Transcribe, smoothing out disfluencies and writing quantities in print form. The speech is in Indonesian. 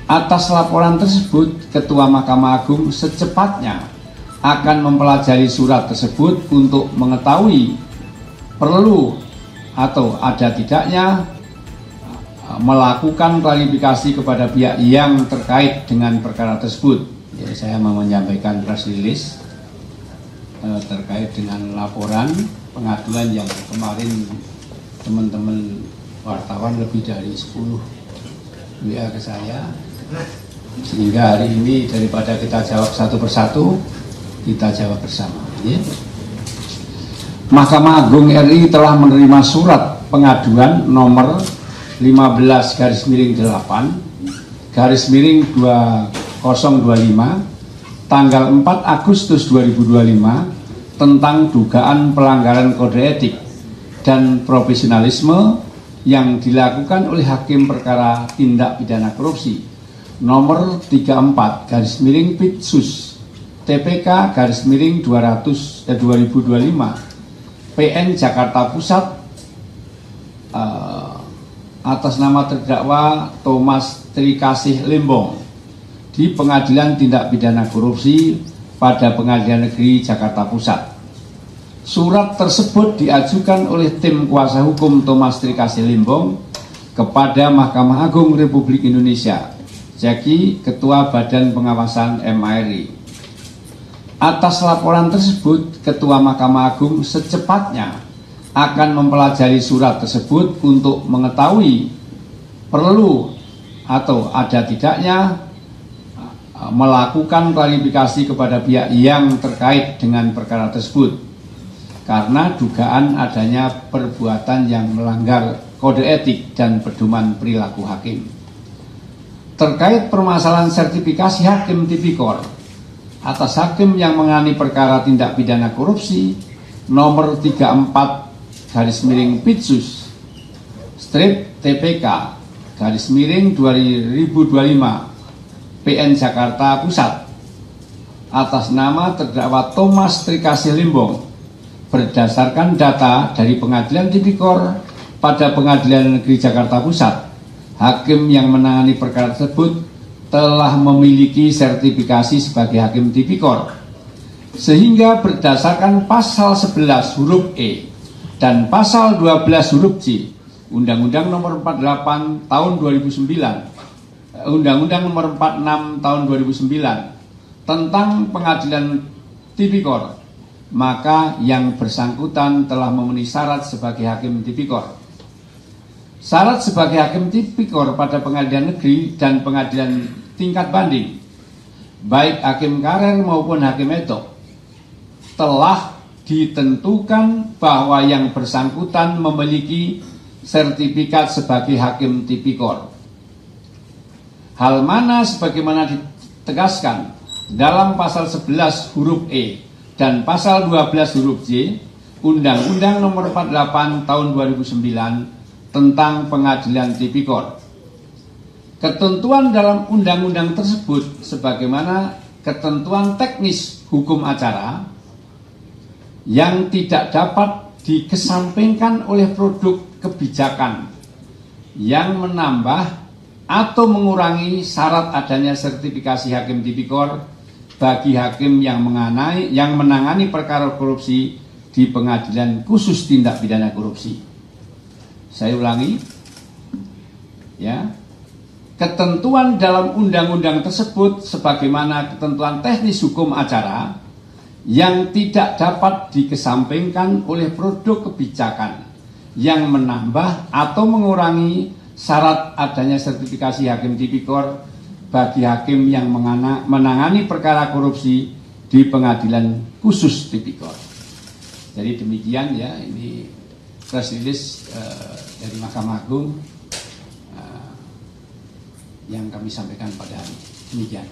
Atas laporan tersebut, Ketua Mahkamah Agung secepatnya akan mempelajari surat tersebut untuk mengetahui perlu atau ada tidaknya melakukan klarifikasi kepada pihak yang terkait dengan perkara tersebut. Jadi saya mau menyampaikan press release terkait dengan laporan pengaduan yang kemarin teman-teman wartawan lebih dari 10 WA ke saya, sehingga hari ini daripada kita jawab satu persatu, kita jawab bersama. Ya. Mahkamah Agung RI telah menerima surat pengaduan nomor 15-8/2025 tanggal 4 Agustus 2025 tentang dugaan pelanggaran kode etik dan profesionalisme yang dilakukan oleh Hakim Perkara Tindak Pidana Korupsi nomor 34/Pitsus TPK/200/2025 PN Jakarta Pusat atas nama terdakwa Thomas Trikasih Limbong di Pengadilan Tindak Pidana Korupsi pada Pengadilan Negeri Jakarta Pusat. Surat tersebut diajukan oleh tim kuasa hukum Thomas Trikasih Limbong kepada Mahkamah Agung Republik Indonesia, Jaki, Ketua Badan Pengawasan MARI. Atas laporan tersebut, Ketua Mahkamah Agung secepatnya akan mempelajari surat tersebut untuk mengetahui perlu atau ada tidaknya melakukan klarifikasi kepada pihak yang terkait dengan perkara tersebut karena dugaan adanya perbuatan yang melanggar kode etik dan pedoman perilaku hakim. Terkait permasalahan sertifikasi hakim tipikor atas hakim yang menangani perkara tindak pidana korupsi nomor 34/Pitsus TPK/2025 PN Jakarta Pusat atas nama terdakwa Thomas Trikasih Limbong berdasarkan data dari Pengadilan Tipikor pada Pengadilan Negeri Jakarta Pusat, hakim yang menangani perkara tersebut telah memiliki sertifikasi sebagai hakim tipikor, sehingga berdasarkan pasal 11 huruf E dan pasal 12 huruf J Undang-Undang Nomor 48 Tahun 2009, Undang-Undang Nomor 46 Tahun 2009 tentang Pengadilan Tipikor, maka yang bersangkutan telah memenuhi syarat sebagai hakim tipikor. Syarat sebagai hakim tipikor pada pengadilan negeri dan pengadilan tingkat banding, baik hakim karer maupun hakim etok, telah ditentukan bahwa yang bersangkutan memiliki sertifikat sebagai hakim tipikor. Hal mana sebagaimana ditegaskan dalam pasal 11 huruf E dan pasal 12 huruf J Undang-Undang Nomor 48 Tahun 2009 tentang Pengadilan Tipikor. Ketentuan dalam undang-undang tersebut sebagaimana ketentuan teknis hukum acara yang tidak dapat dikesampingkan oleh produk kebijakan yang menambah atau mengurangi syarat adanya sertifikasi hakim tipikor bagi hakim yang menangani perkara korupsi di Pengadilan Khusus Tindak Pidana Korupsi. Saya ulangi, ya, ketentuan dalam undang-undang tersebut sebagaimana ketentuan teknis hukum acara yang tidak dapat dikesampingkan oleh produk kebijakan yang menambah atau mengurangi syarat adanya sertifikasi hakim tipikor bagi hakim yang menangani perkara korupsi di Pengadilan Khusus Tipikor. Jadi demikian ya, ini press release dari Mahkamah Agung yang kami sampaikan pada hari ini. Demikian.